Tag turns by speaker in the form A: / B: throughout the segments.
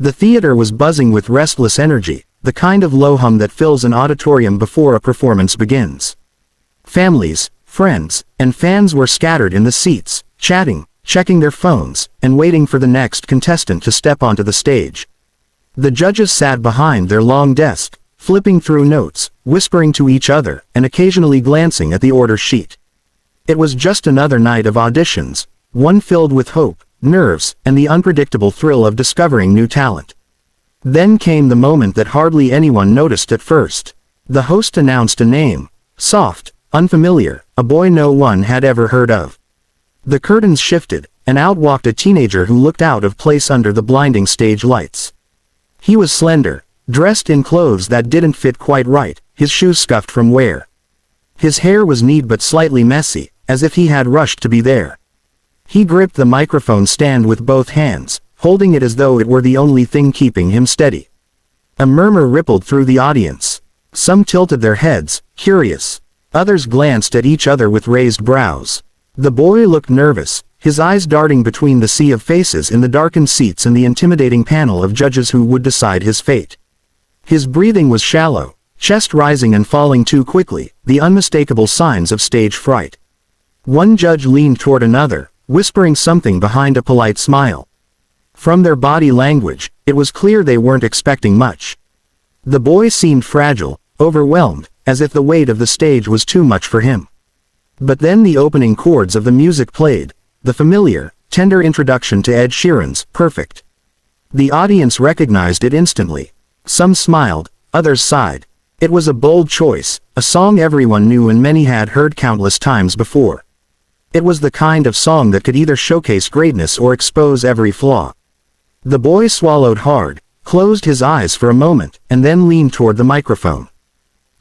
A: The theater was buzzing with restless energy, the kind of low hum that fills an auditorium before a performance begins. Families, friends, and fans were scattered in the seats, chatting, checking their phones, and waiting for the next contestant to step onto the stage. The judges sat behind their long desk, flipping through notes, whispering to each other, and occasionally glancing at the order sheet. It was just another night of auditions, one filled with hope, nerves, and the unpredictable thrill of discovering new talent. Then came the moment that hardly anyone noticed at first. The host announced a name, soft, unfamiliar, a boy no one had ever heard of. The curtains shifted, and out walked a teenager who looked out of place under the blinding stage lights. He was slender, dressed in clothes that didn't fit quite right, his shoes scuffed from wear. His hair was neat but slightly messy, as if he had rushed to be there. He gripped the microphone stand with both hands, holding it as though it were the only thing keeping him steady. A murmur rippled through the audience. Some tilted their heads, curious. Others glanced at each other with raised brows. The boy looked nervous, his eyes darting between the sea of faces in the darkened seats and the intimidating panel of judges who would decide his fate. His breathing was shallow, chest rising and falling too quickly, the unmistakable signs of stage fright. One judge leaned toward another, whispering something behind a polite smile. From their body language, it was clear they weren't expecting much. The boy seemed fragile, overwhelmed, as if the weight of the stage was too much for him. But then the opening chords of the music played, the familiar, tender introduction to Ed Sheeran's Perfect. The audience recognized it instantly. Some smiled, others sighed. It was a bold choice, a song everyone knew and many had heard countless times before. It was the kind of song that could either showcase greatness or expose every flaw. The boy swallowed hard, closed his eyes for a moment, and then leaned toward the microphone.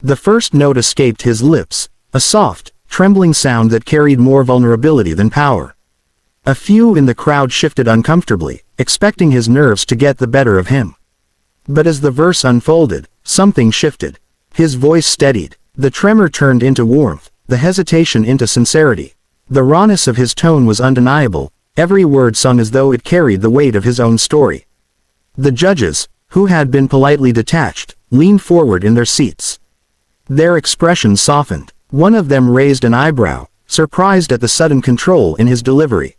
A: The first note escaped his lips, a soft, trembling sound that carried more vulnerability than power. A few in the crowd shifted uncomfortably, expecting his nerves to get the better of him. But as the verse unfolded, something shifted. His voice steadied, the tremor turned into warmth, the hesitation into sincerity. The rawness of his tone was undeniable, every word sung as though it carried the weight of his own story. The judges, who had been politely detached, leaned forward in their seats. Their expressions softened. One of them raised an eyebrow, surprised at the sudden control in his delivery.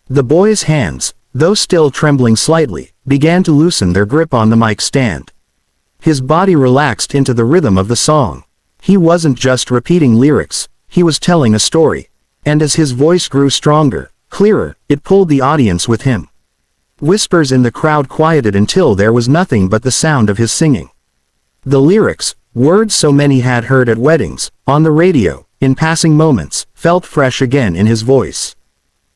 A: The boy's hands, though still trembling slightly, began to loosen their grip on the mic stand. His body relaxed into the rhythm of the song. He wasn't just repeating lyrics, he was telling a story. And as his voice grew stronger, clearer, it pulled the audience with him. Whispers in the crowd quieted until there was nothing but the sound of his singing. The lyrics, words so many had heard at weddings, on the radio, in passing moments, felt fresh again in his voice.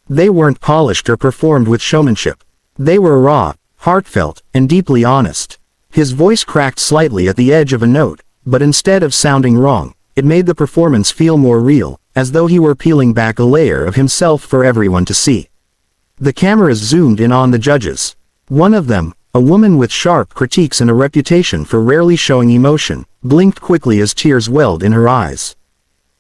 A: They weren't polished or performed with showmanship. They were raw, heartfelt, and deeply honest. His voice cracked slightly at the edge of a note, but instead of sounding wrong, it made the performance feel more real, as though he were peeling back a layer of himself for everyone to see. The cameras zoomed in on the judges. One of them, a woman with sharp critiques and a reputation for rarely showing emotion, blinked quickly as tears welled in her eyes.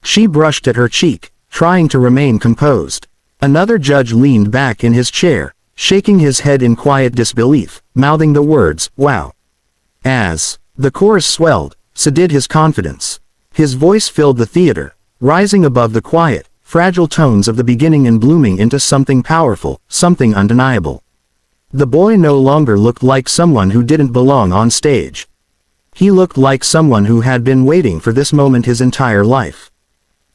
A: She brushed at her cheek, trying to remain composed. Another judge leaned back in his chair, shaking his head in quiet disbelief, mouthing the words, "Wow." As the chorus swelled, so did his confidence. His voice filled the theater, rising above the quiet, fragile tones of the beginning and blooming into something powerful, something undeniable. The boy no longer looked like someone who didn't belong on stage. He looked like someone who had been waiting for this moment his entire life.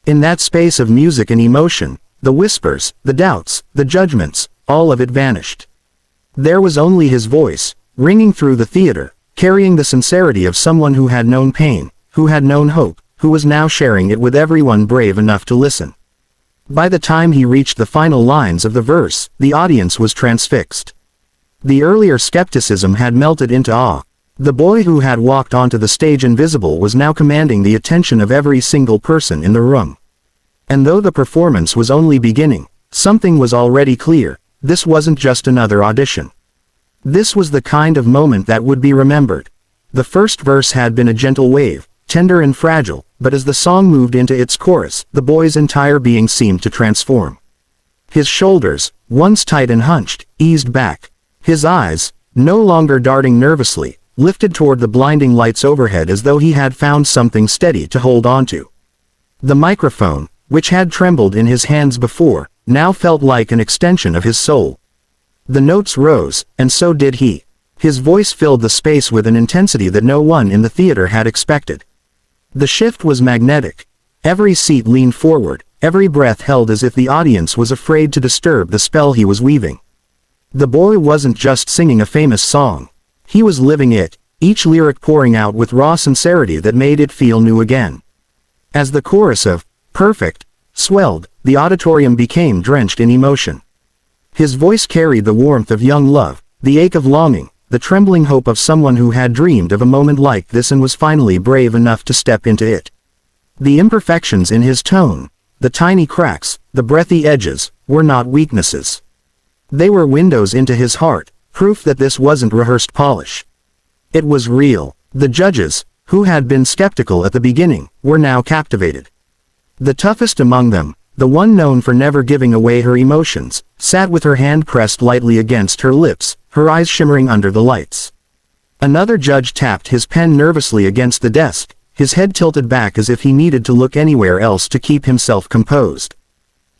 A: In that space of music and emotion, the whispers, the doubts, the judgments, all of it vanished. There was only his voice, ringing through the theater, carrying the sincerity of someone who had known pain, who had known hope, who was now sharing it with everyone brave enough to listen. By the time he reached the final lines of the verse, the audience was transfixed. The earlier skepticism had melted into awe. The boy who had walked onto the stage invisible was now commanding the attention of every single person in the room. And though the performance was only beginning, something was already clear: this wasn't just another audition. This was the kind of moment that would be remembered. The first verse had been a gentle wave, tender and fragile, but as the song moved into its chorus, the boy's entire being seemed to transform. His shoulders, once tight and hunched, eased back. His eyes, no longer darting nervously, lifted toward the blinding lights overhead as though he had found something steady to hold onto. The microphone, which had trembled in his hands before, now felt like an extension of his soul. The notes rose, and so did he. His voice filled the space with an intensity that no one in the theater had expected. The shift was magnetic. Every seat leaned forward, every breath held as if the audience was afraid to disturb the spell he was weaving. The boy wasn't just singing a famous song. He was living it, each lyric pouring out with raw sincerity that made it feel new again. As the chorus of "Perfect" swelled, the auditorium became drenched in emotion. His voice carried the warmth of young love, the ache of longing, the trembling hope of someone who had dreamed of a moment like this and was finally brave enough to step into it. The imperfections in his tone, the tiny cracks, the breathy edges, were not weaknesses. They were windows into his heart, proof that this wasn't rehearsed polish. It was real. The judges, who had been skeptical at the beginning, were now captivated. The toughest among them, the one known for never giving away her emotions, sat with her hand pressed lightly against her lips, her eyes shimmering under the lights. Another judge tapped his pen nervously against the desk, his head tilted back as if he needed to look anywhere else to keep himself composed.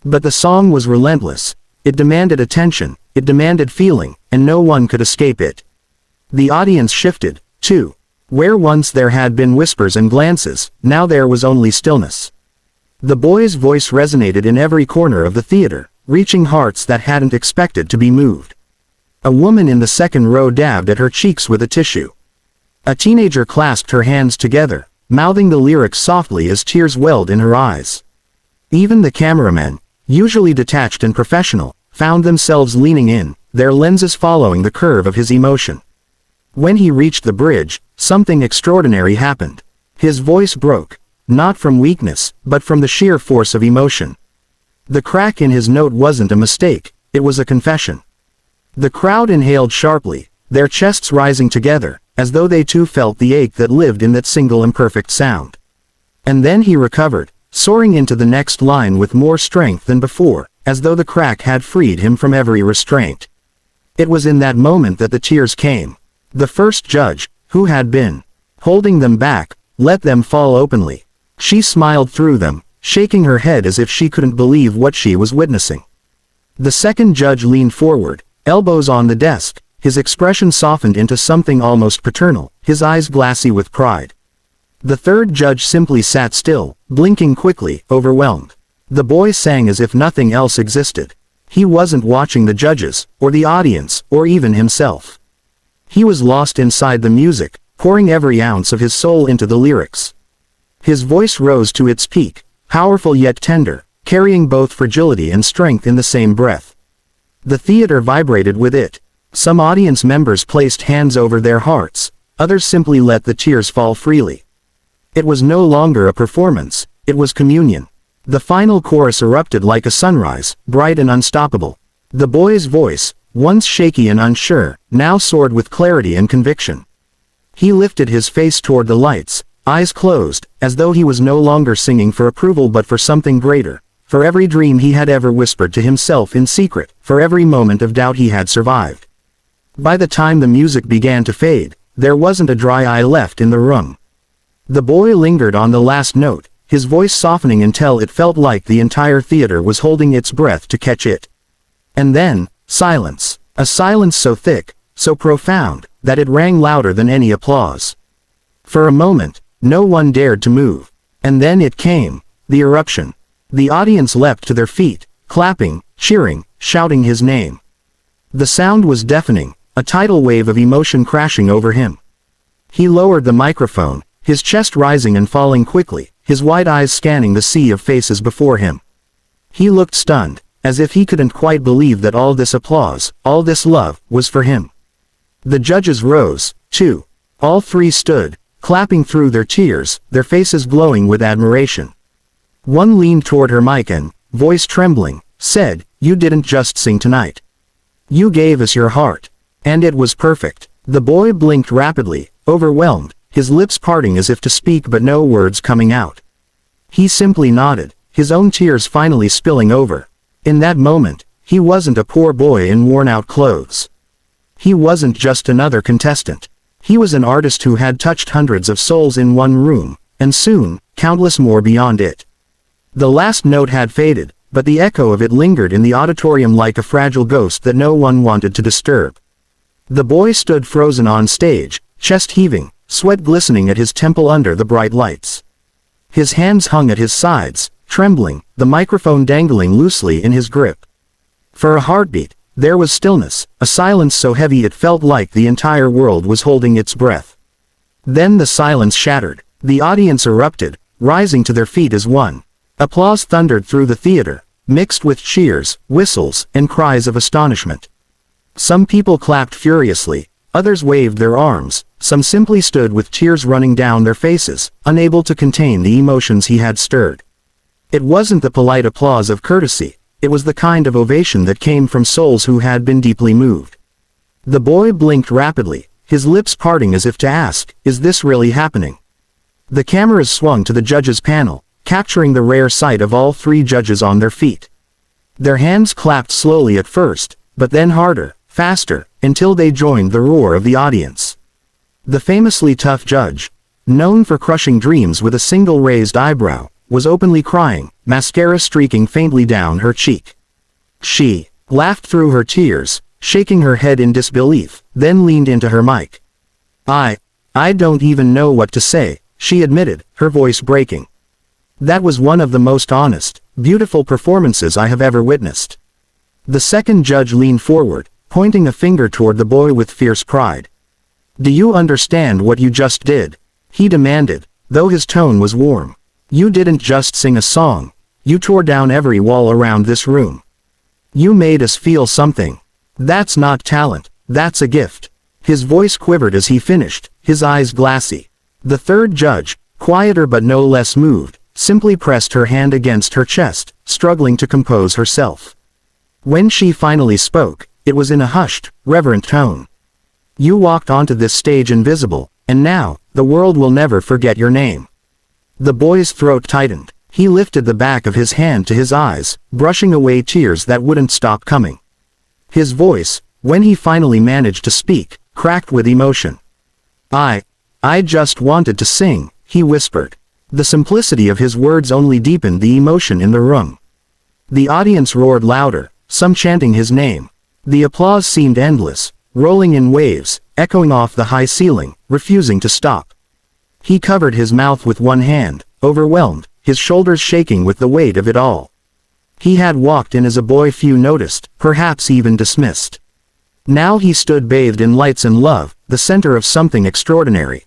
A: But the song was relentless. It demanded attention, it demanded feeling, and no one could escape it. The audience shifted, too. Where once there had been whispers and glances, now there was only stillness. The boy's voice resonated in every corner of the theater, reaching hearts that hadn't expected to be moved. A woman in the second row dabbed at her cheeks with a tissue. A teenager clasped her hands together, mouthing the lyrics softly as tears welled in her eyes. Even the cameramen, usually detached and professional, found themselves leaning in, their lenses following the curve of his emotion. When he reached the bridge, something extraordinary happened. His voice broke, not from weakness, but from the sheer force of emotion. The crack in his note wasn't a mistake, it was a confession. The crowd inhaled sharply, their chests rising together, as though they too felt the ache that lived in that single imperfect sound. And then he recovered, soaring into the next line with more strength than before, as though the crack had freed him from every restraint. It was in that moment that the tears came. The first judge, who had been holding them back, let them fall openly. She smiled through them, shaking her head as if she couldn't believe what she was witnessing. The second judge leaned forward, elbows on the desk, his expression softened into something almost paternal, his eyes glassy with pride. The third judge simply sat still, blinking quickly, overwhelmed. The boy sang as if nothing else existed. He wasn't watching the judges, or the audience, or even himself. He was lost inside the music, pouring every ounce of his soul into the lyrics. His voice rose to its peak, powerful yet tender, carrying both fragility and strength in the same breath. The theater vibrated with it. Some audience members placed hands over their hearts, others simply let the tears fall freely. It was no longer a performance, it was communion. The final chorus erupted like a sunrise, bright and unstoppable. The boy's voice, once shaky and unsure, now soared with clarity and conviction. He lifted his face toward the lights, eyes closed, as though he was no longer singing for approval but for something greater, for every dream he had ever whispered to himself in secret, for every moment of doubt he had survived. By the time the music began to fade, there wasn't a dry eye left in the room. The boy lingered on the last note, his voice softening until it felt like the entire theater was holding its breath to catch it. And then, silence. A silence so thick, so profound, that it rang louder than any applause. For a moment, no one dared to move. And then it came, the eruption. The audience leapt to their feet, clapping, cheering, shouting his name. The sound was deafening, a tidal wave of emotion crashing over him. He lowered the microphone, his chest rising and falling quickly, his wide eyes scanning the sea of faces before him. He looked stunned, as if he couldn't quite believe that all this applause, all this love, was for him. The judges rose, too. All three stood, clapping through their tears, their faces glowing with admiration. One leaned toward her mic and, voice trembling, said, "You didn't just sing tonight. You gave us your heart. And it was perfect." The boy blinked rapidly, overwhelmed, his lips parting as if to speak but no words coming out. He simply nodded, his own tears finally spilling over. In that moment, he wasn't a poor boy in worn-out clothes. He wasn't just another contestant. He was an artist who had touched hundreds of souls in one room, and soon, countless more beyond it. The last note had faded, but the echo of it lingered in the auditorium like a fragile ghost that no one wanted to disturb. The boy stood frozen on stage, chest heaving, sweat glistening at his temple under the bright lights. His hands hung at his sides, trembling, the microphone dangling loosely in his grip. For a heartbeat, there was stillness, a silence so heavy it felt like the entire world was holding its breath. Then the silence shattered. The audience erupted, rising to their feet as one. Applause thundered through the theater, mixed with cheers, whistles, and cries of astonishment. Some people clapped furiously, others waved their arms, some simply stood with tears running down their faces, unable to contain the emotions he had stirred. It wasn't the polite applause of courtesy, it was the kind of ovation that came from souls who had been deeply moved. The boy blinked rapidly, his lips parting as if to ask, "Is this really happening?" The cameras swung to the judges' panel, capturing the rare sight of all three judges on their feet. Their hands clapped slowly at first, but then harder, faster, until they joined the roar of the audience. The famously tough judge, known for crushing dreams with a single raised eyebrow, was openly crying, mascara streaking faintly down her cheek. She laughed through her tears, shaking her head in disbelief, then leaned into her mic. I don't even know what to say," she admitted, her voice breaking. "That was one of the most honest, beautiful performances I have ever witnessed." The second judge leaned forward, pointing a finger toward the boy with fierce pride. "Do you understand what you just did?" he demanded, though his tone was warm. "You didn't just sing a song. You tore down every wall around this room. You made us feel something. That's not talent, that's a gift." His voice quivered as he finished, his eyes glassy. The third judge, quieter but no less moved, simply pressed her hand against her chest, struggling to compose herself. When she finally spoke, it was in a hushed, reverent tone. "You walked onto this stage invisible, and now, the world will never forget your name." The boy's throat tightened. He lifted the back of his hand to his eyes, brushing away tears that wouldn't stop coming. His voice, when he finally managed to speak, cracked with emotion. I just wanted to sing," he whispered. The simplicity of his words only deepened the emotion in the room. The audience roared louder, some chanting his name. The applause seemed endless, rolling in waves, echoing off the high ceiling, refusing to stop. He covered his mouth with one hand, overwhelmed, his shoulders shaking with the weight of it all. He had walked in as a boy few noticed, perhaps even dismissed. Now he stood bathed in lights and love, the center of something extraordinary.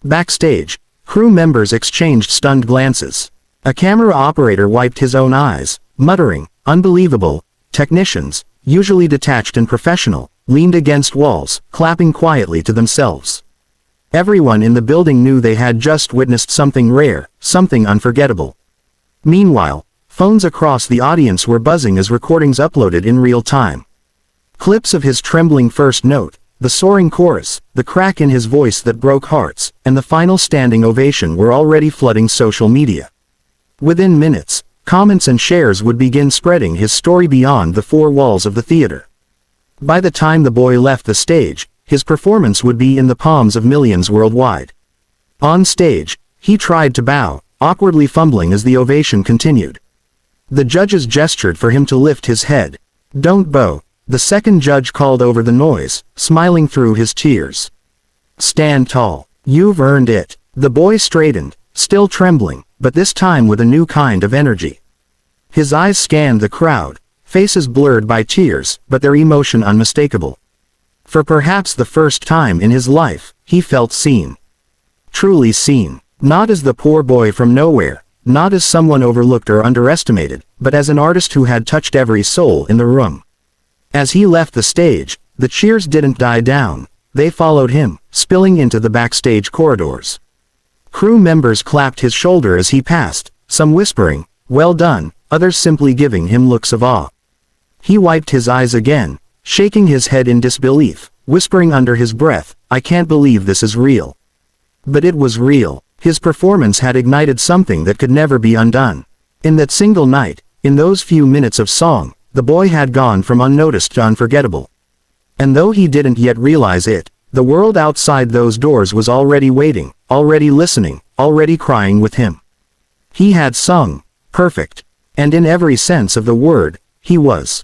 A: Backstage, crew members exchanged stunned glances. A camera operator wiped his own eyes, muttering, "Unbelievable." Technicians, usually detached and professional, leaned against walls, clapping quietly to themselves. Everyone in the building knew they had just witnessed something rare, something unforgettable. Meanwhile, phones across the audience were buzzing as recordings uploaded in real time. Clips of his trembling first note, the soaring chorus, the crack in his voice that broke hearts, and the final standing ovation were already flooding social media. Within minutes, comments and shares would begin spreading his story beyond the four walls of the theater. By the time the boy left the stage, his performance would be in the palms of millions worldwide. On stage, he tried to bow, awkwardly fumbling as the ovation continued. The judges gestured for him to lift his head. "Don't bow," the second judge called over the noise, smiling through his tears. "Stand tall. You've earned it." The boy straightened, still trembling, but this time with a new kind of energy. His eyes scanned the crowd, faces blurred by tears, but their emotion unmistakable. For perhaps the first time in his life, he felt seen. Truly seen. Not as the poor boy from nowhere, not as someone overlooked or underestimated, but as an artist who had touched every soul in the room. As he left the stage, the cheers didn't die down, they followed him, spilling into the backstage corridors. Crew members clapped his shoulder as he passed, some whispering, "Well done," others simply giving him looks of awe. He wiped his eyes again, shaking his head in disbelief, whispering under his breath, "I can't believe this is real." But it was real. His performance had ignited something that could never be undone. In that single night, in those few minutes of song, the boy had gone from unnoticed to unforgettable. And though he didn't yet realize it, the world outside those doors was already waiting, already listening, already crying with him. He had sung, perfect. And in every sense of the word, he was.